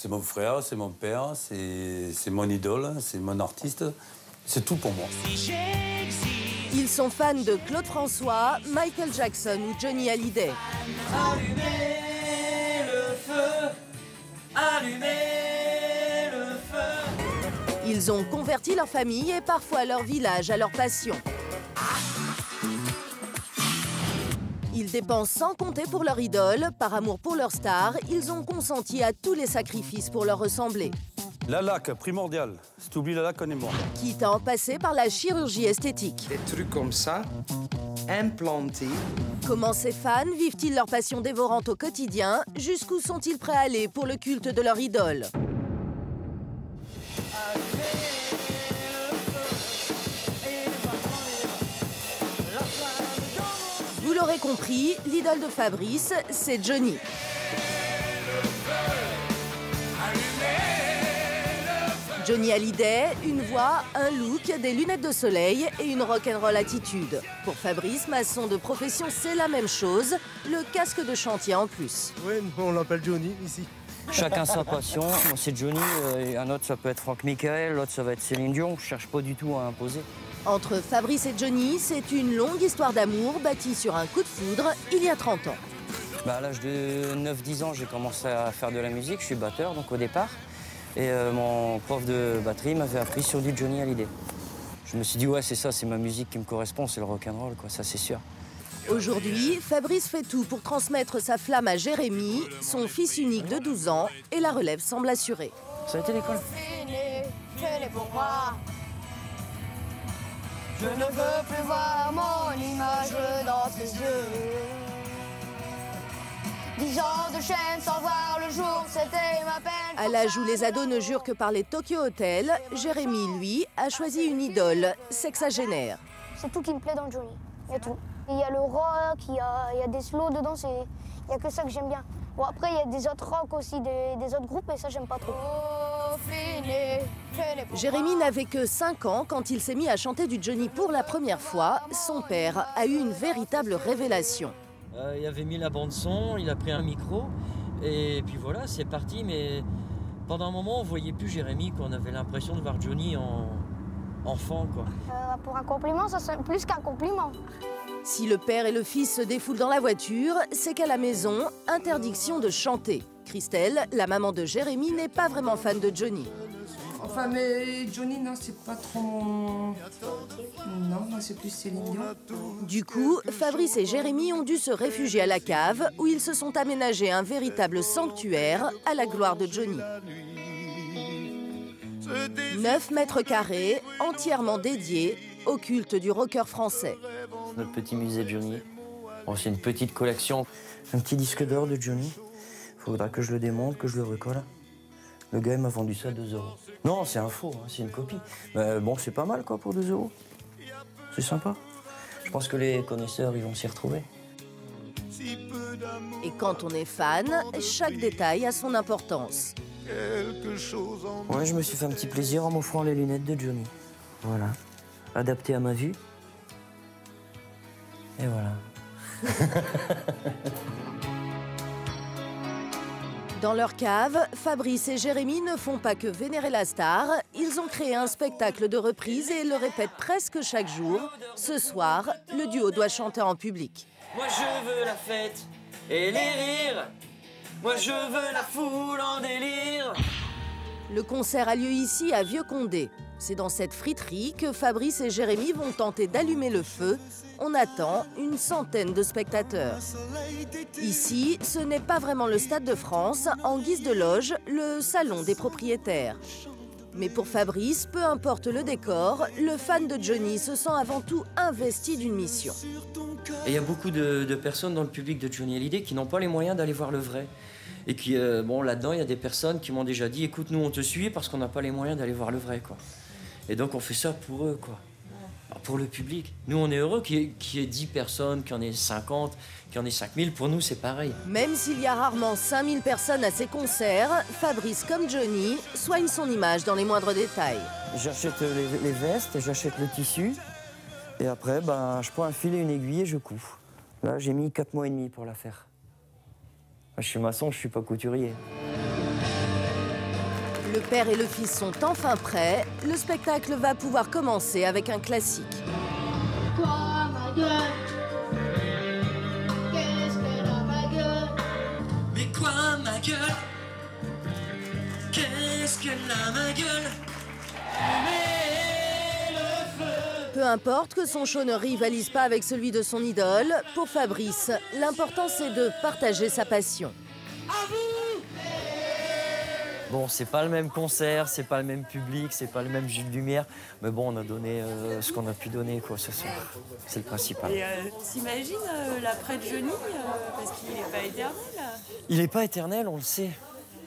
C'est mon frère, c'est mon père, c'est mon idole, c'est mon artiste. C'est tout pour moi. Ils sont fans de Claude François, Michael Jackson ou Johnny Hallyday. Allumez le feu, allumez le feu. Ils ont converti leur famille et parfois leur village à leur passion. Ils dépensent sans compter pour leur idole. Par amour pour leur star, ils ont consenti à tous les sacrifices pour leur ressembler. La laque, primordial. Si tu oublies la laque, on est mort. Quitte à en passer par la chirurgie esthétique. Des trucs comme ça, implantés. Comment ces fans vivent-ils leur passion dévorante au quotidien? Jusqu'où sont-ils prêts à aller pour le culte de leur idole? Vous l'aurez compris, l'idole de Fabrice, c'est Johnny. Johnny Hallyday, une voix, un look, des lunettes de soleil et une rock'n'roll attitude. Pour Fabrice, maçon de profession, c'est la même chose, le casque de chantier en plus. Oui, on l'appelle Johnny ici. Chacun sa passion. Moi, c'est Johnny. Et un autre, ça peut être Franck Michael. L'autre, ça va être Céline Dion. Je cherche pas du tout à imposer. Entre Fabrice et Johnny, c'est une longue histoire d'amour bâtie sur un coup de foudre il y a 30 ans. À l'âge de 9-10 ans, j'ai commencé à faire de la musique. Je suis batteur, donc au départ. Et mon prof de batterie m'avait appris sur du Johnny Hallyday. Je me suis dit, ouais, c'est ça, c'est ma musique qui me correspond, c'est le rock'n'roll, quoi, ça c'est sûr. Aujourd'hui, Fabrice fait tout pour transmettre sa flamme à Jérémy, son fils unique de 12 ans, et la relève semble assurée. Ça a été l'école? Fais-les pour moi. Je ne veux plus voir mon image dans tes yeux. 10 ans de chaîne sans voir le jour, c'était ma peine. À l'âge où les ados ne jurent que par les Tokyo Hotel, Jérémy, lui, a choisi une idole, sexagénaire. C'est tout qui me plaît dans Johnny, il y a tout. Il y a le rock, il y a des slows dedans, il y a que ça que j'aime bien. Bon, après, il y a des autres rock aussi, des autres groupes, et ça, j'aime pas trop. Jérémy n'avait que 5 ans quand il s'est mis à chanter du Johnny pour la première fois. Son père a eu une véritable révélation. Il avait mis la bande-son, il a pris un micro, et puis voilà, c'est parti. Mais pendant un moment, on voyait plus Jérémy, qu'on avait l'impression de voir Johnny en enfant, quoi. Pour un compliment, ça c'est plus qu'un compliment. Si le père et le fils se défoulent dans la voiture, c'est qu'à la maison, interdiction de chanter. Christelle, la maman de Jérémy, n'est pas vraiment fan de Johnny. Enfin, mais Johnny, non, c'est pas trop mon... Non, moi, c'est plus Céline Dion. Du coup, Fabrice et Jérémy ont dû se réfugier à la cave, où ils se sont aménagés un véritable sanctuaire à la gloire de Johnny. 9 mètres carrés, entièrement dédiés au culte du rocker français. Notre petit musée de Johnny. Bon, c'est une petite collection. Un petit disque d'or de Johnny. Faudra que je le démonte, que je le recolle. Le gars, il m'a vendu ça à 2 €. Non, c'est un faux, hein, c'est une copie. Mais bon, c'est pas mal, quoi, pour 2 €. C'est sympa. Je pense que les connaisseurs, ils vont s'y retrouver. Et quand on est fan, chaque détail a son importance. Ouais, je me suis fait un petit plaisir en m'offrant les lunettes de Johnny. Voilà. Adapté à ma vue. Et voilà. Dans leur cave, Fabrice et Jérémy ne font pas que vénérer la star. Ils ont créé un spectacle de reprise et le répètent presque chaque jour. Ce soir, le duo doit chanter en public. Moi je veux la fête et les rires. Moi je veux la foule en délire. Le concert a lieu ici à Vieux-Condé. C'est dans cette friterie que Fabrice et Jérémy vont tenter d'allumer le feu. On attend une centaine de spectateurs. Ici, ce n'est pas vraiment le Stade de France. En guise de loge, le salon des propriétaires. Mais pour Fabrice, peu importe le décor, le fan de Johnny se sent avant tout investi d'une mission. Et il y a beaucoup de personnes dans le public de Johnny Hallyday qui n'ont pas les moyens d'aller voir le vrai. Et qui, bon, là-dedans, il y a des personnes qui m'ont déjà dit « Écoute, nous, on te suit parce qu'on n'a pas les moyens d'aller voir le vrai, quoi. » Et donc, on fait ça pour eux, quoi. Alors, pour le public. Nous, on est heureux qu'il y ait 10 personnes, qu'il y en ait 50, qu'il y en ait 5000. Pour nous, c'est pareil. Même s'il y a rarement 5000 personnes à ses concerts, Fabrice, comme Johnny, soigne son image dans les moindres détails. J'achète les vestes, j'achète le tissu. Et après, ben, je prends un fil et une aiguille et je couds. Là, j'ai mis 4 mois et demi pour la faire. Je suis maçon, je suis pas couturier. Le père et le fils sont enfin prêts. Le spectacle va pouvoir commencer avec un classique. Quoi, ma gueule? Qu'est-ce qu'elle a, ma gueule? Mais quoi, ma gueule? Qu'est-ce qu'elle a, ma gueule? Peu importe que son show ne rivalise pas avec celui de son idole, pour Fabrice, l'important c'est de partager sa passion. Bon, c'est pas le même concert, c'est pas le même public, c'est pas le même jeu de lumière, mais bon, on a donné ce qu'on a pu donner quoi ce soir. C'est le principal. Et on s'imagine l'après de Johnny, parce qu'il n'est pas éternel. Il n'est pas éternel, on le sait.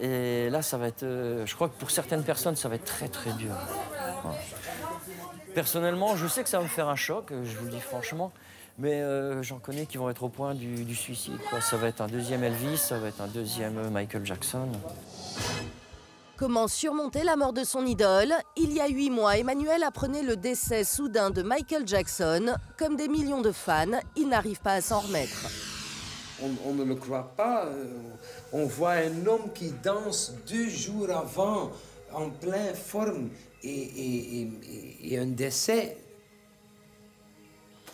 Et là, ça va être. Je crois que pour certaines personnes, ça va être très très dur. Ouais. Personnellement, je sais que ça va me faire un choc, je vous le dis franchement, mais j'en connais qui vont être au point du suicide, quoi. Ça va être un deuxième Elvis, ça va être un deuxième Michael Jackson. Comment surmonter la mort de son idole? Il y a 8 mois, Emmanuel apprenait le décès soudain de Michael Jackson. Comme des millions de fans, il n'arrive pas à s'en remettre. On ne le croit pas. On voit un homme qui danse 2 jours avant, en pleine forme, et un décès.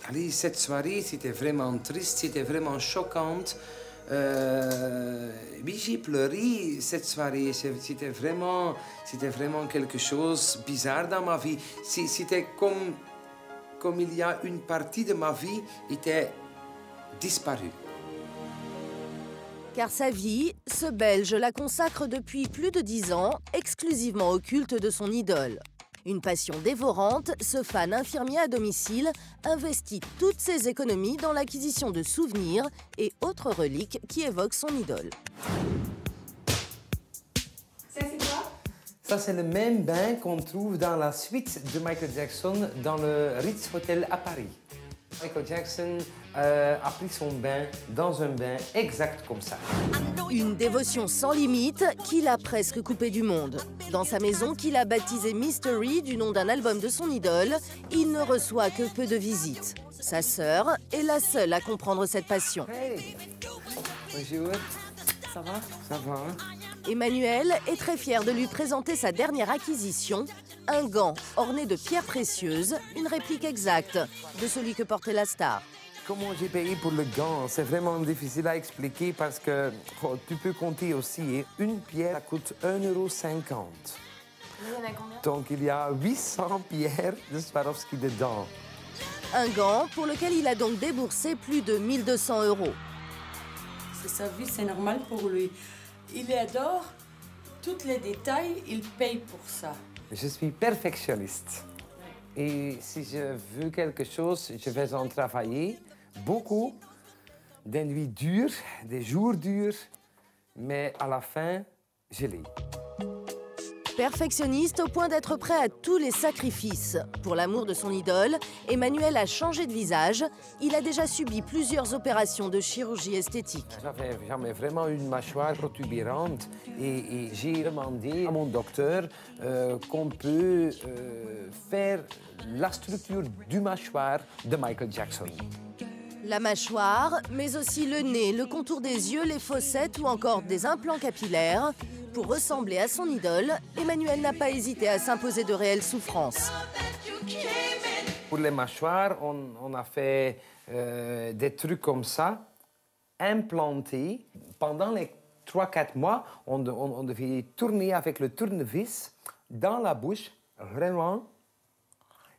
Allez, cette soirée, c'était vraiment triste, c'était vraiment choquante. Oui, j'ai pleuré cette soirée. C'était vraiment quelque chose de bizarre dans ma vie. C'était comme il y a une partie de ma vie qui était disparue. Car sa vie, ce Belge la consacre depuis plus de 10 ans, exclusivement au culte de son idole. Une passion dévorante, ce fan infirmier à domicile investit toutes ses économies dans l'acquisition de souvenirs et autres reliques qui évoquent son idole. Ça, c'est quoi? Ça, c'est le même bain qu'on trouve dans la suite de Michael Jackson dans le Ritz Hotel à Paris. Michael Jackson a pris son bain dans un bain exact comme ça. Une dévotion sans limite qu'il a presque coupé du monde. Dans sa maison qu'il a baptisée Mystery du nom d'un album de son idole, il ne reçoit que peu de visites. Sa sœur est la seule à comprendre cette passion. Hey. Bonjour. Ça va? Ça va, hein? Emmanuel est très fier de lui présenter sa dernière acquisition, un gant orné de pierres précieuses, une réplique exacte de celui que portait la star. Comment j'ai payé pour le gant? C'est vraiment difficile à expliquer parce que tu peux compter aussi. Une pierre ça coûte 1,50 €. Il y en a combien? Donc il y a 800 pierres de Swarovski dedans. Un gant pour lequel il a donc déboursé plus de 1 200 €. C'est sa vie, c'est normal pour lui. Il adore tous les détails, il paye pour ça. Je suis perfectionniste. Et si je veux quelque chose, je vais en travailler beaucoup, des nuits dures, des jours durs, mais à la fin, je l'ai. Perfectionniste au point d'être prêt à tous les sacrifices. Pour l'amour de son idole, Emmanuel a changé de visage. Il a déjà subi plusieurs opérations de chirurgie esthétique. J'avais vraiment une mâchoire protubérante et j'ai demandé à mon docteur qu'on peut faire la structure du mâchoire de Michael Jackson. La mâchoire, mais aussi le nez, le contour des yeux, les fossettes ou encore des implants capillaires. Pour ressembler à son idole, Emmanuel n'a pas hésité à s'imposer de réelles souffrances. Pour les mâchoires, on a fait des trucs comme ça, implantés. Pendant les 3-4 mois, on devait tourner avec le tournevis dans la bouche, vraiment,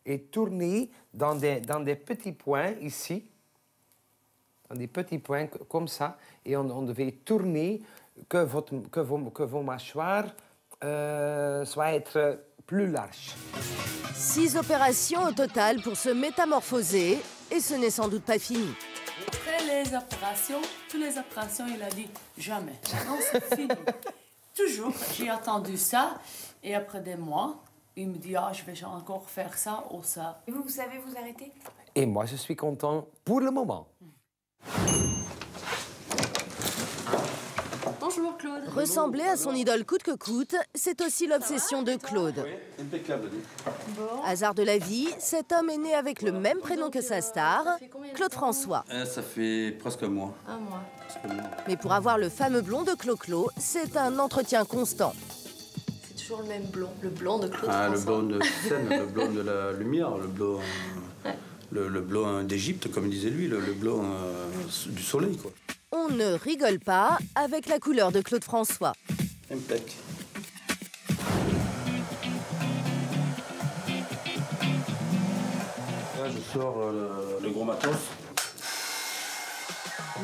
et tourner dans des petits points ici, dans des petits points comme ça, et on devait tourner que vos mâchoires soient être plus larges. 6 opérations au total pour se métamorphoser, et ce n'est sans doute pas fini. Après les opérations, toutes les opérations, il a dit jamais. Non, c'est fini. Toujours, j'ai attendu ça, et après des mois, il me dit ah, je vais encore faire ça ou ça. Et vous savez vous arrêter? Et moi, je suis content pour le moment. Bonjour Claude. Ressembler à son idole coûte que coûte, c'est aussi l'obsession de Claude. Impeccable. Hasard de la vie, cet homme est né avec le même prénom que sa star, Claude François. Ça fait presque un mois. Un mois. Mais pour avoir le fameux blond de Clo-Clo, c'est un entretien constant. C'est toujours le même blond, le blond de Claude Ah, le François. blond de scène, le blond de la lumière, le blond d'Égypte, comme disait lui, le blond du soleil, quoi. On ne rigole pas avec la couleur de Claude François. Impec. Là, je sors le gros matos.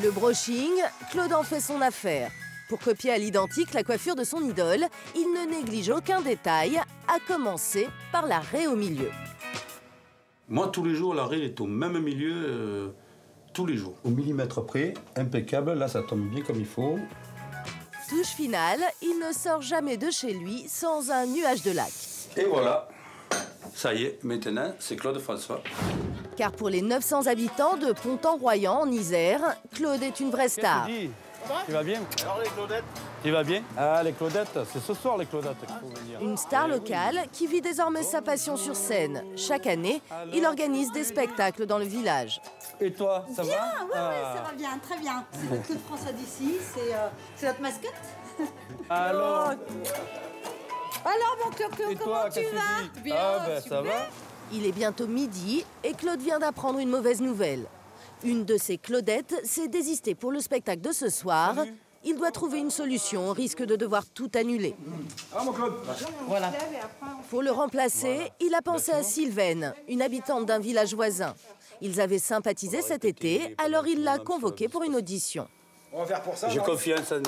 Le brushing, Claude en fait son affaire. Pour copier à l'identique la coiffure de son idole, il ne néglige aucun détail, à commencer par la raie au milieu. Moi, tous les jours, la raie est au même milieu, tous les jours. Au millimètre près, impeccable, là, ça tombe bien comme il faut. Touche finale, il ne sort jamais de chez lui sans un nuage de lac. Et voilà, ça y est, maintenant, c'est Claude François. Car pour les 900 habitants de Pontan-Royan, en Isère, Claude est une vraie star. Tu vas bien? Alors les Claudettes? Tu vas bien? Ah, les Claudettes, c'est ce soir les Claudettes qu'il faut venir. Une star locale qui vit désormais sa passion sur scène. Chaque année, il organise des spectacles dans le village. Et toi, ça va? Bien, oui, ça va bien, très bien. C'est le Claude François d'ici, c'est notre mascotte. Alors? Alors mon Claude, Et toi, comment tu qu'est-ce que vas? tu dis? Ah ben ça va. Il est bientôt midi et Claude vient d'apprendre une mauvaise nouvelle. Une de ses Claudettes s'est désistée pour le spectacle de ce soir. Il doit trouver une solution au risque de devoir tout annuler. Ah mon Claude. Voilà. Pour le remplacer, il a pensé à Sylvaine, une habitante d'un village voisin. Ils avaient sympathisé cet été, alors il l'a convoquée pour une audition. On va faire pour ça. J'ai confiance en elle.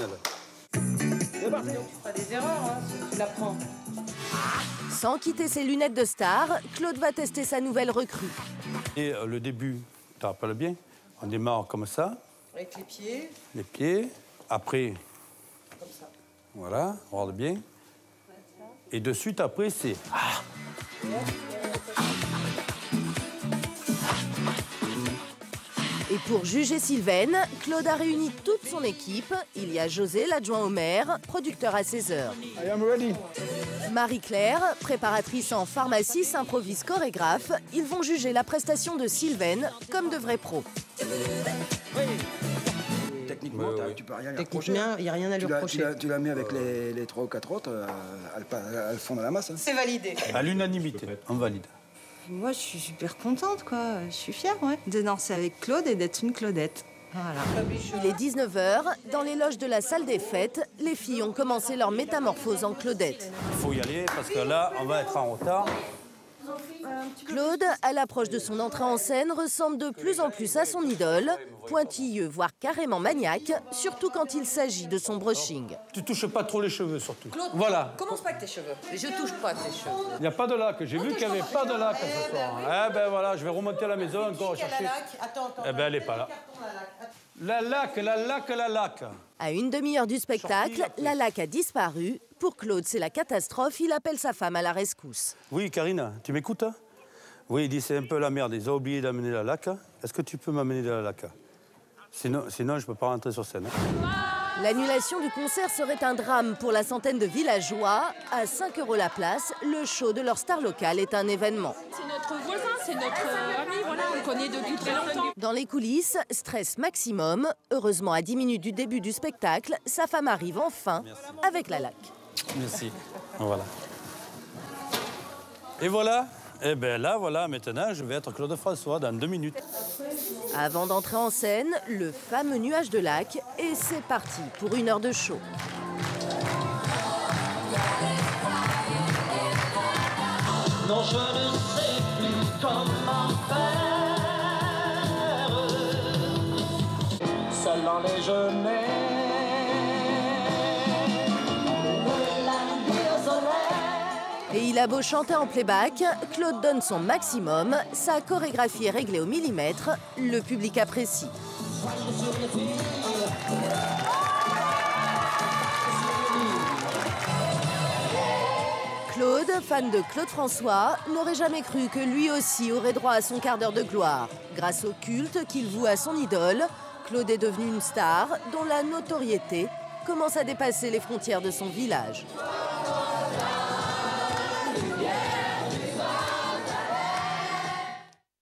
C'est parti. Tu feras des erreurs, hein, si tu l'apprends. Sans quitter ses lunettes de star, Claude va tester sa nouvelle recrue. Et le début, tu te rappelles bien, on démarre comme ça. Avec les pieds. Les pieds. Après, Comme ça. voilà, regarde bien. Et de suite après, c'est... Ah. Et pour juger Sylvaine, Claude a réuni toute son équipe. Il y a José, l'adjoint au maire, producteur à 16h. I am ready. Marie-Claire, préparatrice en pharmacie, s'improvise chorégraphe. Ils vont juger la prestation de Sylvaine comme de vrais pros. Techniquement, tu peux rien lui reprocher. Techniquement, il n'y a rien à lui reprocher. Tu l'as mis avec les 3 ou 4 autres, elles font dans la masse. Hein. C'est validé. À l'unanimité, on valide. Moi, je suis super contente, quoi. Je suis fière, ouais, de danser avec Claude et d'être une Claudette. Voilà. Il est 19h. Dans les loges de la salle des fêtes, les filles ont commencé leur métamorphose en Claudette. Il faut y aller parce que là, on va être en retard. Claude, à l'approche de son entrée en scène, ressemble de plus en plus à son idole. Pointilleux, voire carrément maniaque, surtout quand il s'agit de son brushing. Tu touches pas trop les cheveux, surtout. Claude, voilà. commence pas avec tes cheveux. Je touche pas tes cheveux. Il n'y a pas de lac. J'ai vu qu'il n'y avait pas de lac ce soir. Eh ben voilà, je vais remonter à la maison encore chercher. Attends. Eh ben elle n'est pas là. La lac. À une demi-heure du spectacle, la laque a disparu. Pour Claude, c'est la catastrophe. Il appelle sa femme à la rescousse. Oui, Karine, tu m'écoutes? Oui, il dit c'est un peu la merde. Ils ont oublié d'amener la laque. Est-ce que tu peux m'amener de la laque? Sinon, je ne peux pas rentrer sur scène. L'annulation du concert serait un drame pour la centaine de villageois. À 5 € la place, le show de leur star locale est un événement. C'est notre voisin, c'est notre ami, voilà, on le connaît depuis très longtemps. Dans les coulisses, stress maximum. Heureusement, à 10 minutes du début du spectacle, sa femme arrive enfin avec la laque. Merci. Voilà. Et voilà. Eh bien là, voilà, maintenant, je vais être Claude François dans 2 minutes. Avant d'entrer en scène, le fameux nuage de lac. Et c'est parti pour 1 heure de show. Non, je ne sais plus comment faire. Seul dans les genêts. Et il a beau chanter en playback, Claude donne son maximum. Sa chorégraphie est réglée au millimètre. Le public apprécie. Claude, fan de Claude François, n'aurait jamais cru que lui aussi aurait droit à son quart d'heure de gloire. Grâce au culte qu'il voue à son idole, Claude est devenu une star dont la notoriété commence à dépasser les frontières de son village.